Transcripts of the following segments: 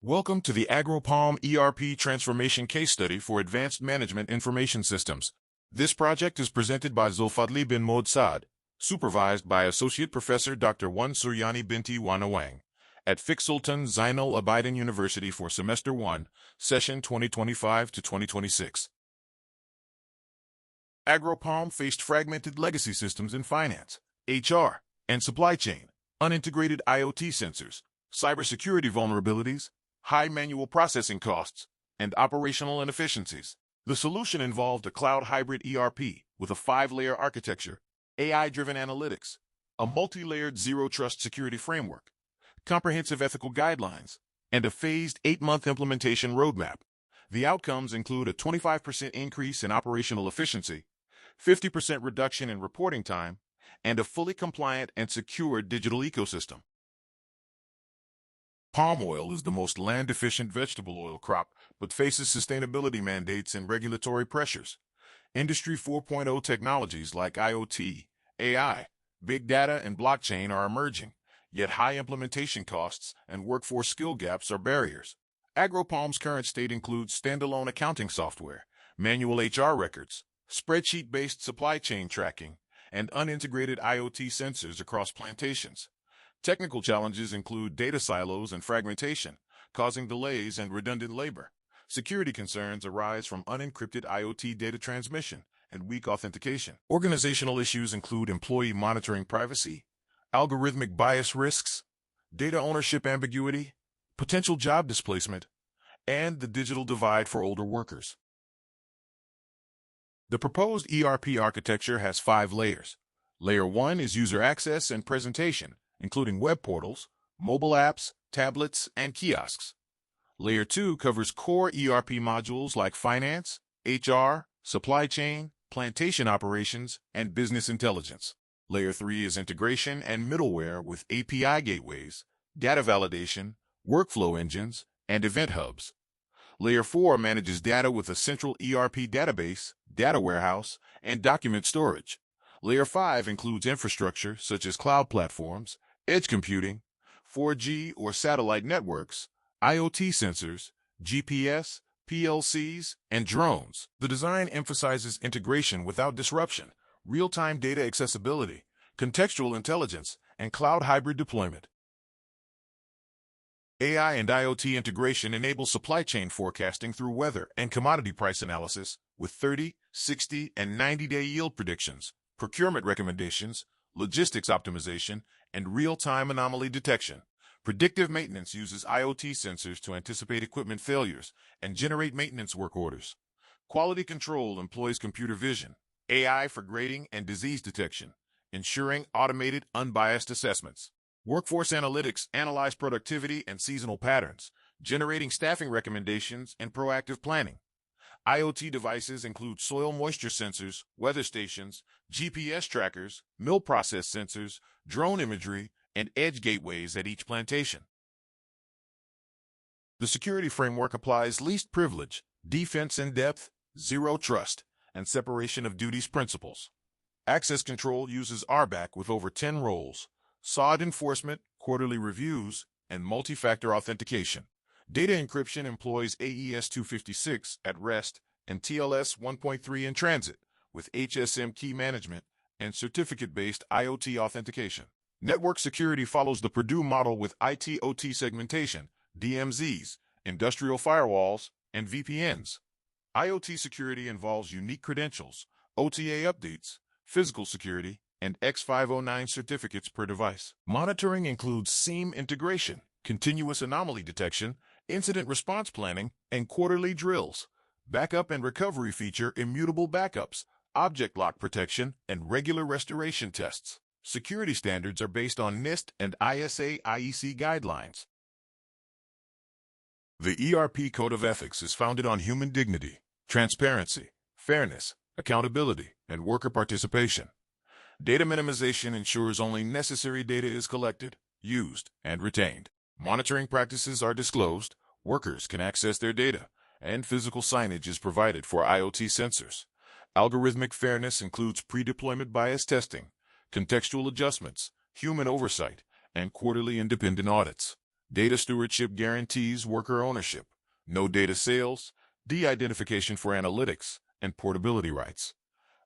Welcome to the AgroPalm ERP Transformation case study for Advanced Management Information Systems. This project is presented by Zulfadli bin Mohd Saad, supervised by Associate Professor Dr. Suryani Binti Awang, at Sultan Zainal Abidin University for Semester 1, Session 2025 to 2026. AgroPalm faced fragmented legacy systems in finance, HR, and supply chain, unintegrated IoT sensors, cybersecurity vulnerabilities, high manual processing costs, and operational inefficiencies. The solution involved a cloud hybrid ERP with a 5-layer architecture, AI-driven analytics, a multi-layered zero-trust security framework, comprehensive ethical guidelines, and a phased 8-month implementation roadmap. The outcomes include a 25% increase in operational efficiency, 50% reduction in reporting time, and a fully compliant and secure digital ecosystem. Palm oil is the most land-efficient vegetable oil crop, but faces sustainability mandates and regulatory pressures. Industry 4.0 technologies like IoT, AI, big data, and blockchain are emerging, yet high implementation costs and workforce skill gaps are barriers. AgroPalm's current state includes standalone accounting software, manual HR records, spreadsheet-based supply chain tracking, and unintegrated IoT sensors across plantations. Technical challenges include data silos and fragmentation, causing delays and redundant labor. Security concerns arise from unencrypted IoT data transmission and weak authentication. Organizational issues include employee monitoring privacy, algorithmic bias risks, data ownership ambiguity, potential job displacement, and the digital divide for older workers. The proposed ERP architecture has 5 layers. Layer 1 is user access and presentation, including web portals, mobile apps, tablets, and kiosks. Layer 2 covers core ERP modules like finance, HR, supply chain, plantation operations, and business intelligence. Layer 3 is integration and middleware with API gateways, data validation, workflow engines, and event hubs. Layer 4 manages data with a central ERP database, data warehouse, and document storage. Layer 5 includes infrastructure such as cloud platforms, edge computing, 4G or satellite networks, IoT sensors, GPS, PLCs, and drones. The design emphasizes integration without disruption, real-time data accessibility, contextual intelligence, and cloud hybrid deployment. AI and IoT integration enables supply chain forecasting through weather and commodity price analysis with 30, 60, and 90-day yield predictions, procurement recommendations, logistics optimization, and real-time anomaly detection. Predictive maintenance uses IoT sensors to anticipate equipment failures and generate maintenance work orders. Quality control employs computer vision, AI for grading and disease detection, ensuring automated, unbiased assessments. Workforce analytics analyze productivity and seasonal patterns, generating staffing recommendations and proactive planning. IoT devices include soil moisture sensors, weather stations, GPS trackers, mill process sensors, drone imagery, and edge gateways at each plantation. The security framework applies least privilege, defense in depth, zero trust, and separation of duties principles. Access control uses RBAC with over 10 roles, Saad enforcement, quarterly reviews, and multi-factor authentication. Data encryption employs AES 256 at rest and TLS 1.3 in transit, with HSM key management and certificate-based IoT authentication. Network security follows the Purdue model with IT/OT segmentation, DMZs, industrial firewalls, and VPNs. IoT security involves unique credentials, OTA updates, physical security, and X509 certificates per device. Monitoring includes SIEM integration, continuous anomaly detection, incident response planning, and quarterly drills. Backup and recovery feature immutable backups, object lock protection, and regular restoration tests. Security standards are based on NIST and ISA/IEC guidelines. The ERP Code of Ethics is founded on human dignity, transparency, fairness, accountability, and worker participation. Data minimization ensures only necessary data is collected, used, and retained. Monitoring practices are disclosed, workers can access their data, and physical signage is provided for IoT sensors. Algorithmic fairness includes pre-deployment bias testing, contextual adjustments, human oversight, and quarterly independent audits. Data stewardship guarantees worker ownership, no data sales, de-identification for analytics, and portability rights.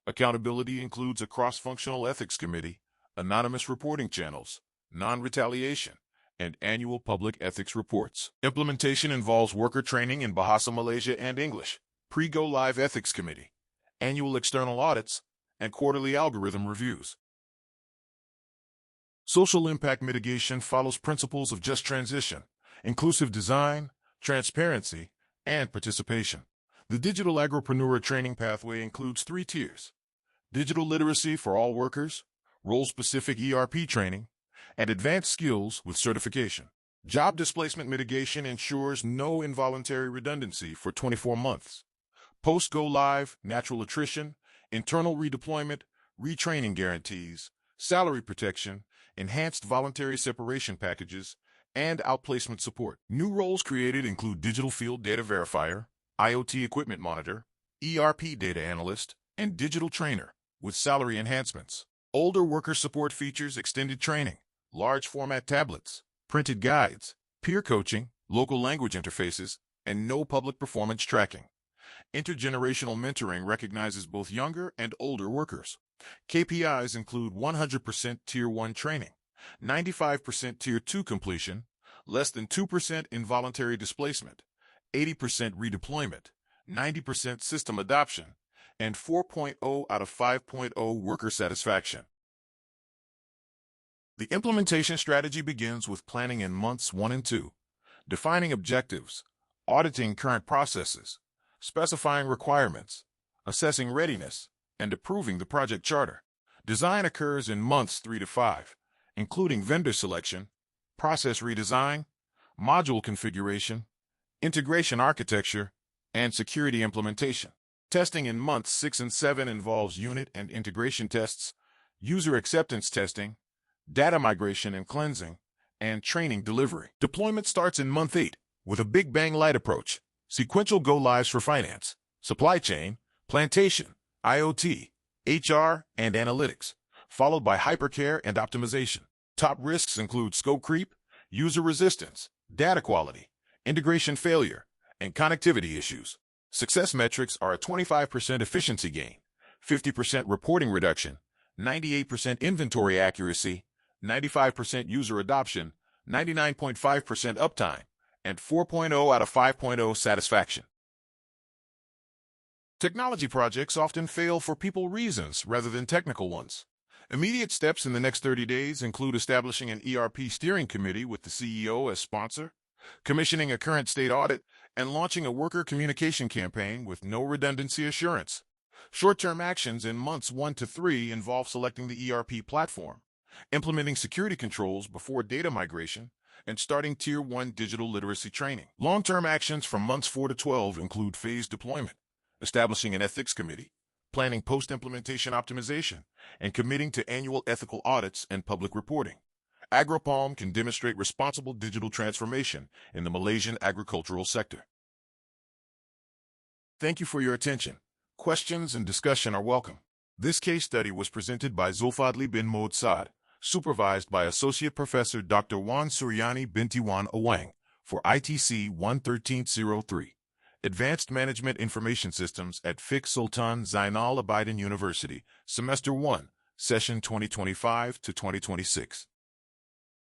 Accountability includes a cross-functional ethics committee, anonymous reporting channels, non-retaliation, and annual public ethics reports. Implementation involves worker training in Bahasa Malaysia and English, pre-go-live ethics committee, annual external audits, and quarterly algorithm reviews. Social impact mitigation follows principles of just transition, inclusive design, transparency, and participation. The digital agripreneur training pathway includes 3 tiers: digital literacy for all workers, role-specific ERP training, and advanced skills with certification. Job displacement mitigation ensures no involuntary redundancy for 24 months. Post-go-live, natural attrition, internal redeployment, retraining guarantees, salary protection, enhanced voluntary separation packages, and outplacement support. New roles created include digital field data verifier, IoT equipment monitor, ERP data analyst, and digital trainer, with salary enhancements. Older worker support features extended training, large format tablets, printed guides, peer coaching, local language interfaces, and no public performance tracking. Intergenerational mentoring recognizes both younger and older workers. KPIs include 100% Tier 1 training, 95% Tier 2 completion, less than 2% involuntary displacement, 80% redeployment, 90% system adoption, and 4.0 out of 5.0 worker satisfaction. The implementation strategy begins with planning in months 1 and 2, defining objectives, auditing current processes, specifying requirements, assessing readiness, and approving the project charter. Design occurs in months 3 to 5, including vendor selection, process redesign, module configuration, integration architecture, and security implementation. Testing in months 6 and 7 involves unit and integration tests, user acceptance testing, data migration and cleansing, and training delivery. Deployment starts in month 8 with a Big Bang Light approach, sequential go-lives for finance, supply chain, plantation, IoT, HR, and analytics, followed by hypercare and optimization. Top risks include scope creep, user resistance, data quality, integration failure, and connectivity issues. Success metrics are a 25% efficiency gain, 50% reporting reduction, 98% inventory accuracy, 95% user adoption, 99.5% uptime, and 4.0 out of 5.0 satisfaction. Technology projects often fail for people reasons rather than technical ones. Immediate steps in the next 30 days include establishing an ERP steering committee with the CEO as sponsor, commissioning a current state audit, and launching a worker communication campaign with no redundancy assurance. Short-term actions in months 1 to 3 involve selecting the ERP platform, implementing security controls before data migration, and starting Tier 1 digital literacy training. Long-term actions from months 4 to 12 include phased deployment, establishing an ethics committee, planning post-implementation optimization, and committing to annual ethical audits and public reporting. AgroPalm can demonstrate responsible digital transformation in the Malaysian agricultural sector. Thank you for your attention. Questions and discussion are welcome. This case study was presented by Zulfadli bin Mohd Saad, supervised by Associate Professor Dr. Wan Suryani Binti Wan Awang for ITC 11303. Advanced Management Information Systems at FIC Sultan Zainal Abidin University, Semester 1, Session 2025 to 2026.